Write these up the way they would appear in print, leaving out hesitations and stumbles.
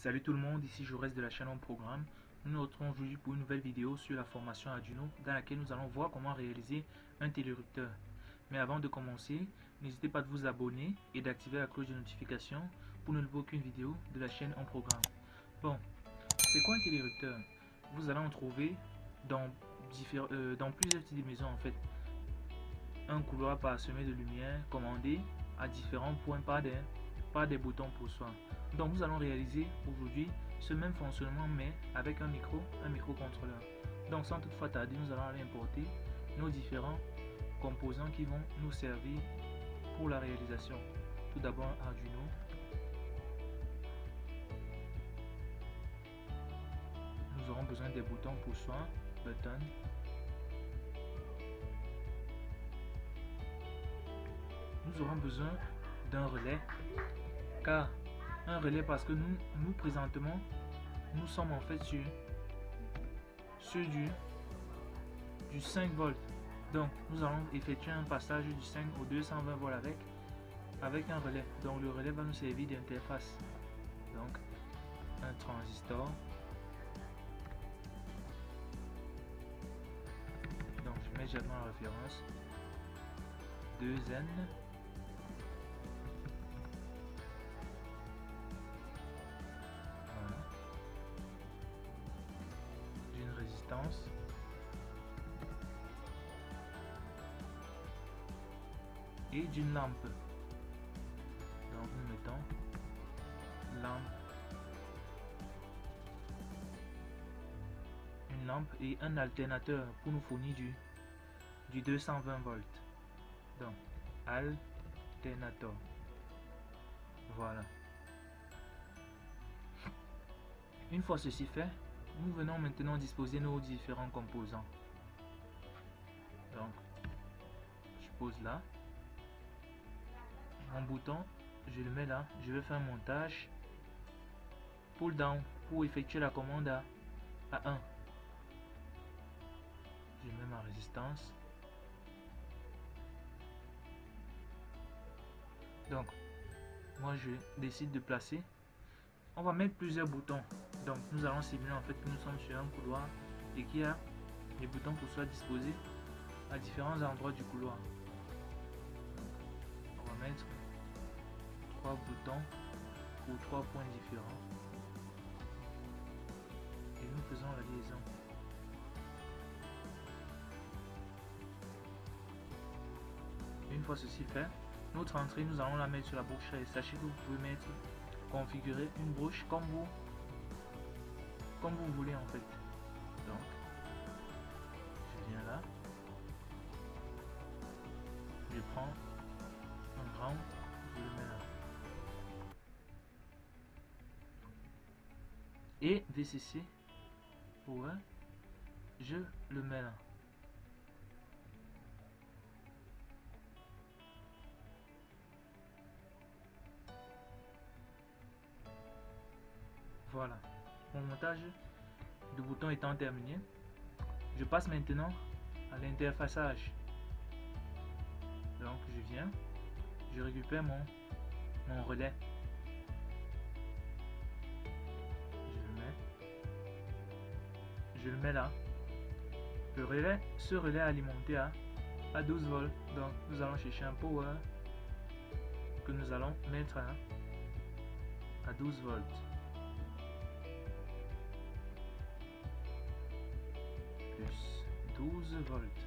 Salut tout le monde, ici Jaurès de la chaîne On Programme. Nous nous retrouvons aujourd'hui pour une nouvelle vidéo sur la formation Arduino dans laquelle nous allons voir comment réaliser un télérupteur. Mais avant de commencer, n'hésitez pas à vous abonner et d'activer la cloche de notification pour ne louper aucune vidéo de la chaîne On Programme. Bon, c'est quoi un télérupteur? Vous allez en trouver dans plusieurs types de maisons en fait. Un couloir parsemé de lumière commandé à différents points par des boutons pour soi. Donc nous allons réaliser aujourd'hui ce même fonctionnement mais avec un microcontrôleur. Donc sans toutefois tarder, nous allons aller importer nos différents composants qui vont nous servir pour la réalisation. Tout d'abord Arduino. Nous aurons besoin des boutons pour soi, button. Nous aurons besoin d'un relais, car un relais parce que nous présentement nous sommes en fait sur du 5 volts. Donc nous allons effectuer un passage du 5 au 220 volts avec un relais. Donc le relais va nous servir d'interface. Donc un transistor. Donc je mets immédiatement la référence 2N. Résistance et d'une lampe. Donc nous mettons lampe, une lampe et un alternateur pour nous fournir du 220 volts. Donc alternateur. Voilà. Une fois ceci fait, nous venons maintenant disposer nos différents composants. Donc, je pose là. Mon bouton, je le mets là. Je vais faire un montage. Pull down pour effectuer la commande à 1. Je mets ma résistance. Donc, moi je décide de placer. On va mettre plusieurs boutons. Donc nous allons simuler en fait que nous sommes sur un couloir et qu'il y a des boutons pour soi disposés à différents endroits du couloir. On va mettre 3 boutons pour 3 points différents. Et nous faisons la liaison. Une fois ceci fait, notre entrée, nous allons la mettre sur la brocherie. Sachez que vous pouvez configurer une broche comme vous voulez en fait. Donc je viens là, je prends un ground, je le mets là et VCC pour je le mets là. Voilà, mon montage de bouton étant terminé, je passe maintenant à l'interfaçage. Donc je viens, je récupère mon relais, je le mets là. Le relais, ce relais est alimenté à 12 volts. Donc nous allons chercher un power que nous allons mettre à 12 volts. Plus 12 volts.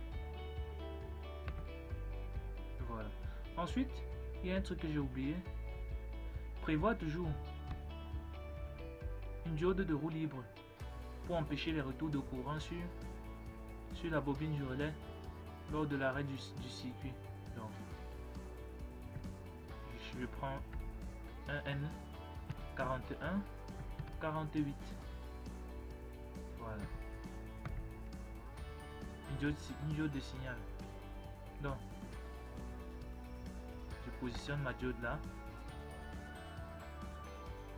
Voilà. Ensuite, il y a un truc que j'ai oublié. Prévois toujours une diode de roue libre pour empêcher les retours de courant sur la bobine du relais lors de l'arrêt du circuit. Donc, je prends un N41 48. Voilà. Une diode de signal. Donc, je positionne ma diode là.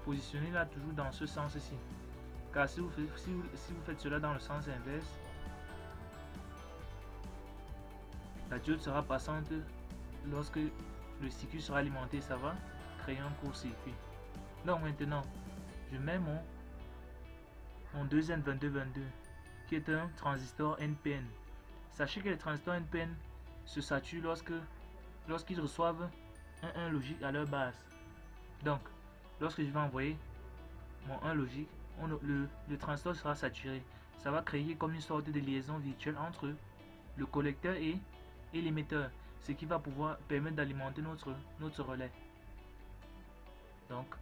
Positionnez-la toujours dans ce sens-ci. Car si vous faites cela dans le sens inverse, la diode sera passante lorsque le circuit sera alimenté, ça va créer un court-circuit. Donc maintenant, je mets mon 2N2222 qui est un transistor NPN. Sachez que les transistors NPN se saturent lorsqu'ils reçoivent un 1 logique à leur base. Donc, lorsque je vais envoyer mon 1 logique, le transistor sera saturé. Ça va créer comme une sorte de liaison virtuelle entre le collecteur et l'émetteur, ce qui va pouvoir permettre d'alimenter notre relais. Donc,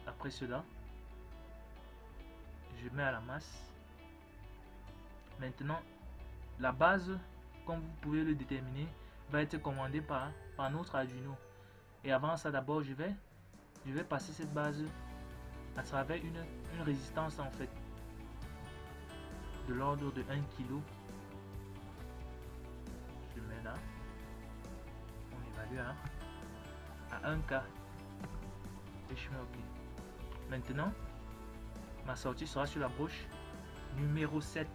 après cela, je mets à la masse. Maintenant, la base, comme vous pouvez le déterminer, va être commandée par notre Arduino. Et avant ça, d'abord, je vais passer cette base à travers une résistance en fait de l'ordre de 1 kg. Je mets là, on évalue à 1 K et je mets OK. Maintenant, ma sortie sera sur la broche numéro 7.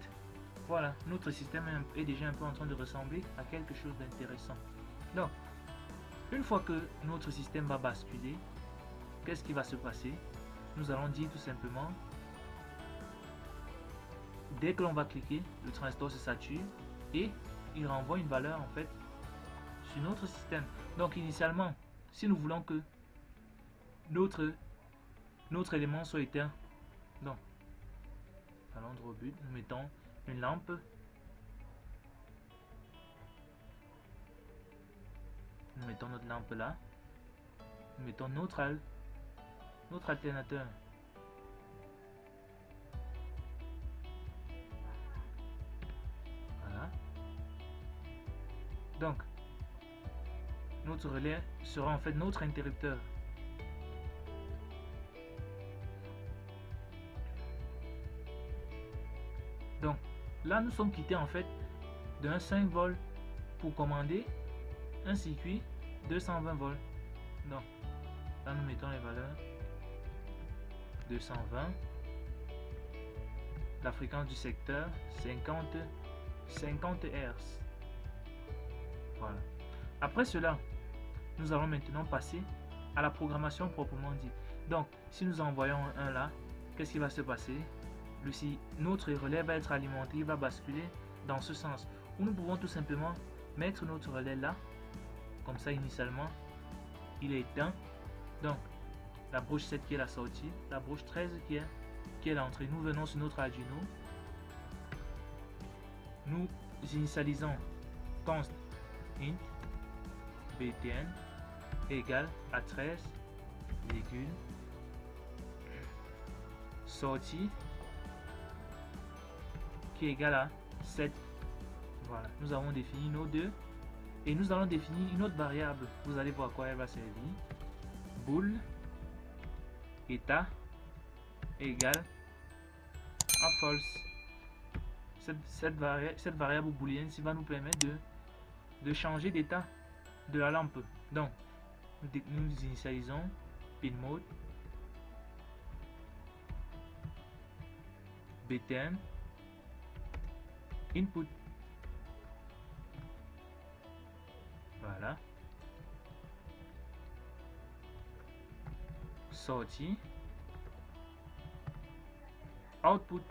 Voilà, notre système est déjà un peu en train de ressembler à quelque chose d'intéressant. Donc, une fois que notre système va basculer, qu'est-ce qui va se passer? Nous allons dire tout simplement, dès que l'on va cliquer, le transistor se sature et il renvoie une valeur en fait sur notre système. Donc initialement, si nous voulons que notre élément soit éteint, donc allons droit au but, nous mettons une lampe, nous mettons notre lampe là, nous mettons notre alternateur. Voilà. Donc, notre relais sera en fait notre interrupteur. Donc, là nous sommes quittés en fait d'un 5 volts pour commander un circuit 220 volts. Donc, là nous mettons les valeurs 220, la fréquence du secteur 50 Hz. Voilà. Après cela, nous allons maintenant passer à la programmation proprement dit. Donc, si nous envoyons un là, qu'est-ce qui va se passer? Notre relais va être alimenté, il va basculer dans ce sens. Ou nous pouvons tout simplement mettre notre relais là, comme ça initialement, il est éteint. Donc, la broche 7 qui est la sortie, la broche 13 qui est l'entrée. Nous venons sur notre Arduino, nous initialisons const int btn égale à 13, sortie qui est égal à 7. Voilà, nous avons défini nos deux et nous allons définir une autre variable. Vous allez voir à quoi elle va servir. Bool état égale à false. Cette variable booléenne va nous permettre de changer d'état de la lampe. Donc, nous initialisons pin mode btn input. Voilà. Sortie output.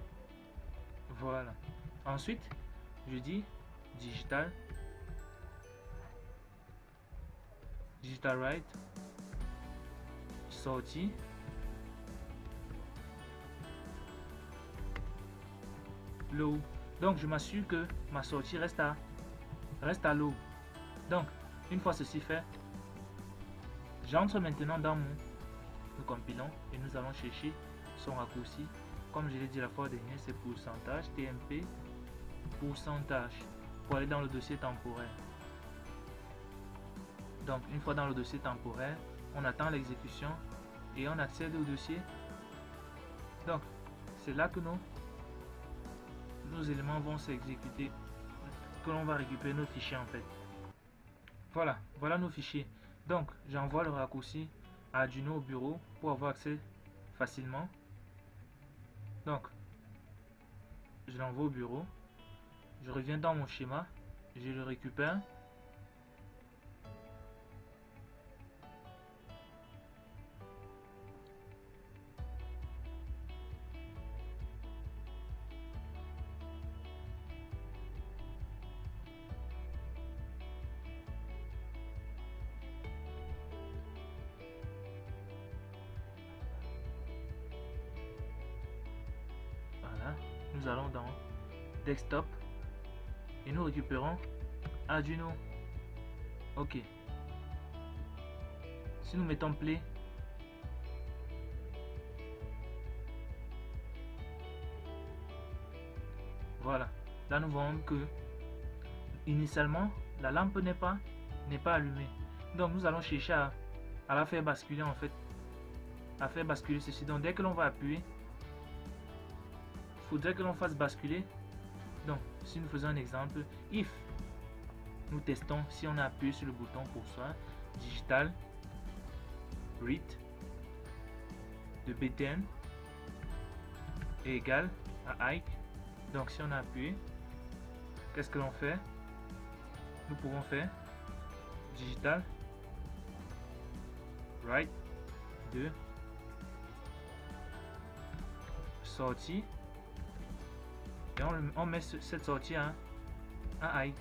Voilà. Ensuite, je dis digital write sortie low. Donc je m'assure que ma sortie reste à low. Donc une fois ceci fait, j'entre maintenant dans nous compilons et nous allons chercher son raccourci. Comme je l'ai dit la fois dernière, c'est pourcentage TMP pourcentage pour aller dans le dossier temporaire. Donc une fois dans le dossier temporaire, on attend l'exécution et on accède au dossier. Donc c'est là que nos éléments vont s'exécuter, que l'on va récupérer nos fichiers en fait. Voilà nos fichiers. Donc j'envoie le raccourci à Arduino au bureau pour avoir accès facilement. Donc je l'envoie au bureau, je reviens dans mon schéma, je le récupère. nous allons dans Desktop et nous récupérons Arduino. Ok. Si nous mettons Play, voilà. Là, nous voyons que initialement, la lampe n'est pas allumée. Donc, nous allons chercher à la faire basculer en fait. À faire basculer ceci. Donc, dès que l'on va appuyer, il faudrait que l'on fasse basculer. Donc, si nous faisons un exemple, if nous testons si on a appuyé sur le bouton pour soi, digital read de BTN est égal à Ike. Donc, si on a appuyé, qu'est-ce que l'on fait? Nous pouvons faire digital write de sortie et on met cette sortie à Ike,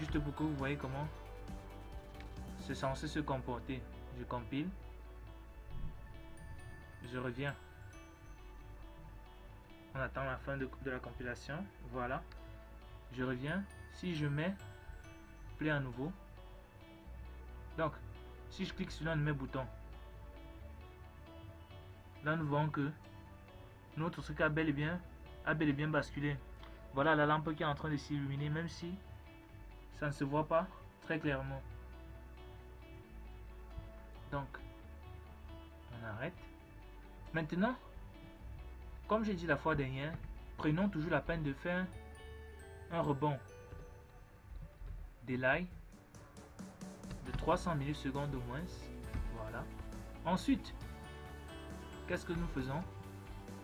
juste pour que vous voyez comment c'est censé se comporter. Je compile, je reviens, on attend la fin de la compilation. Voilà, je reviens. Si je mets Play à nouveau, donc si je clique sur l'un de mes boutons, là nous voyons que notre truc a bel et bien basculé. Voilà la lampe qui est en train de s'illuminer, même si ça ne se voit pas très clairement. Donc on arrête. Maintenant, comme j'ai dit la fois dernière, prenons toujours la peine de faire un rebond delay de 300 millisecondes au moins. Voilà. Ensuite, qu'est-ce que nous faisons?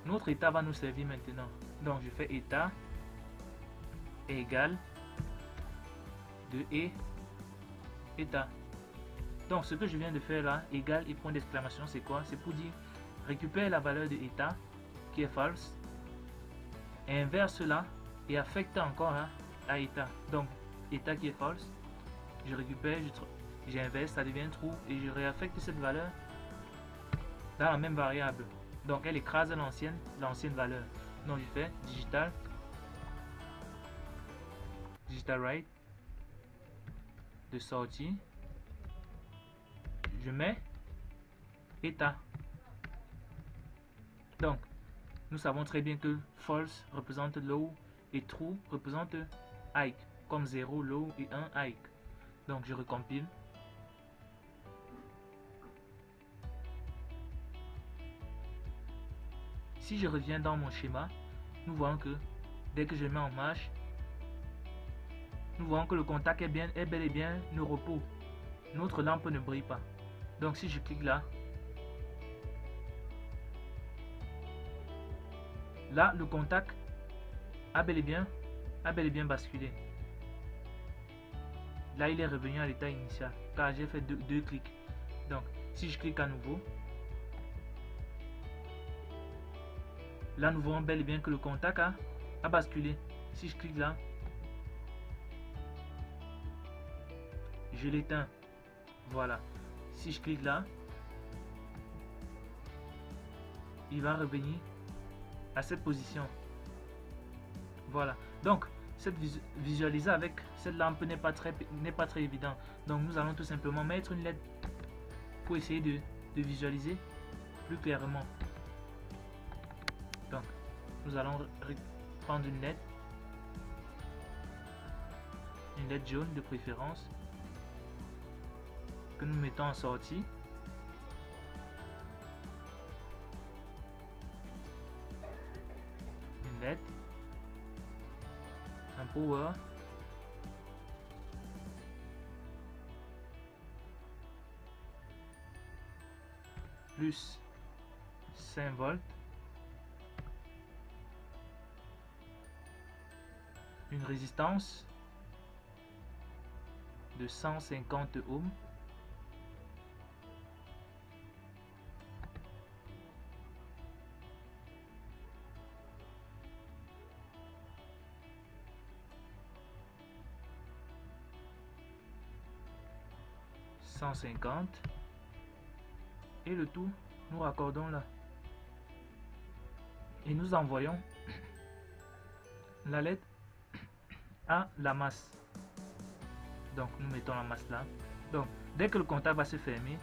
Notre état va nous servir maintenant. Donc je fais état égal de état. Donc ce que je viens de faire là, égal et point d'exclamation, c'est quoi? C'est pour dire récupère la valeur de état qui est false, et inverse là et affecte encore à état. Donc état qui est false, je récupère, j'inverse, ça devient true et je réaffecte cette valeur dans la même variable. Donc elle écrase l'ancienne valeur. Donc je fais digital write de sortie, je mets état. Donc nous savons très bien que false représente low et true représente Ike, comme 0 low et 1 Ike. Donc je recompile. Si je reviens dans mon schéma, nous voyons que dès que je mets en marche, nous voyons que le contact est bel et bien au repos. Notre lampe ne brille pas. Donc si je clique là, le contact a bel et bien basculé. Là, il est revenu à l'état initial car j'ai fait deux clics. Donc, si je clique à nouveau, là, nous voyons bel et bien que le contact a basculé. Si je clique là, je l'éteins. Voilà. Si je clique là, il va revenir à cette position. Voilà. Donc, cette visualiser avec cette lampe n'est pas très évident. Donc, nous allons tout simplement mettre une LED pour essayer de visualiser plus clairement. Donc, nous allons prendre une LED jaune de préférence, que nous mettons en sortie. Une LED, un power, plus 5 volts, une résistance de 150 ohms, et le tout nous raccordons là et nous envoyons la LED a la masse. Donc nous mettons la masse là. Donc dès que le contact va se fermer,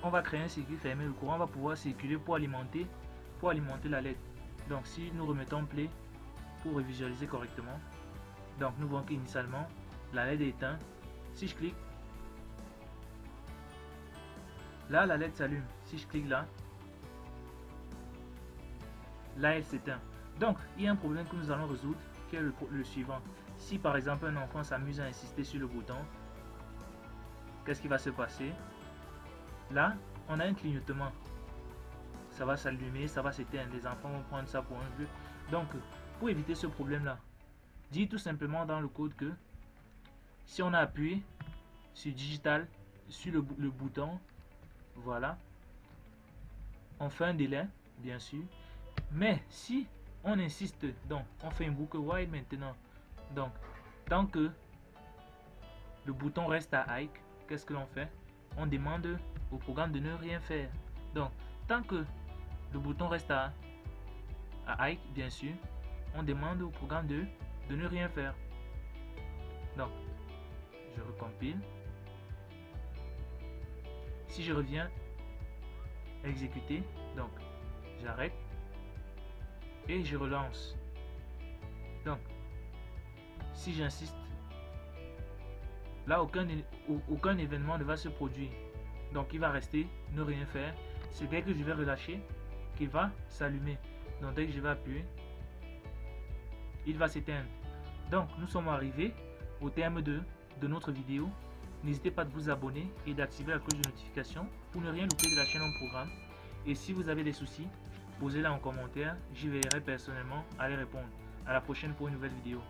on va créer un circuit fermé. Le courant va pouvoir circuler pour alimenter la LED. Donc si nous remettons play pour visualiser correctement, donc nous voyons qu'initialement la LED est éteinte. Si je clique là, la LED s'allume. Si je clique là, elle s'éteint. Donc il y a un problème que nous allons résoudre qui est le suivant. Si par exemple un enfant s'amuse à insister sur le bouton, qu'est-ce qui va se passer? Là on a un clignotement, ça va s'allumer, ça va s'éteindre. Les enfants vont prendre ça pour un jeu. Donc pour éviter ce problème là, dis tout simplement dans le code que si on a appuyé sur digital sur le bouton, voilà, on fait un délai bien sûr, mais si on insiste, donc on fait une boucle while maintenant. Donc tant que le bouton reste à high, qu'est-ce que l'on fait? On demande au programme de ne rien faire. Donc tant que le bouton reste à high, bien sûr, on demande au programme de ne rien faire. Donc je recompile. Si je reviens exécuter, donc j'arrête et je relance. Donc si j'insiste, là aucun événement ne va se produire. Donc il va rester ne rien faire. C'est dès que je vais relâcher qu'il va s'allumer. Donc dès que je vais appuyer, il va s'éteindre. Donc nous sommes arrivés au terme de notre vidéo. N'hésitez pas à vous abonner et d'activer la cloche de notification pour ne rien louper de la chaîne en programme. Et si vous avez des soucis, posez-les en commentaire. J'y veillerai personnellement à les répondre. À la prochaine pour une nouvelle vidéo.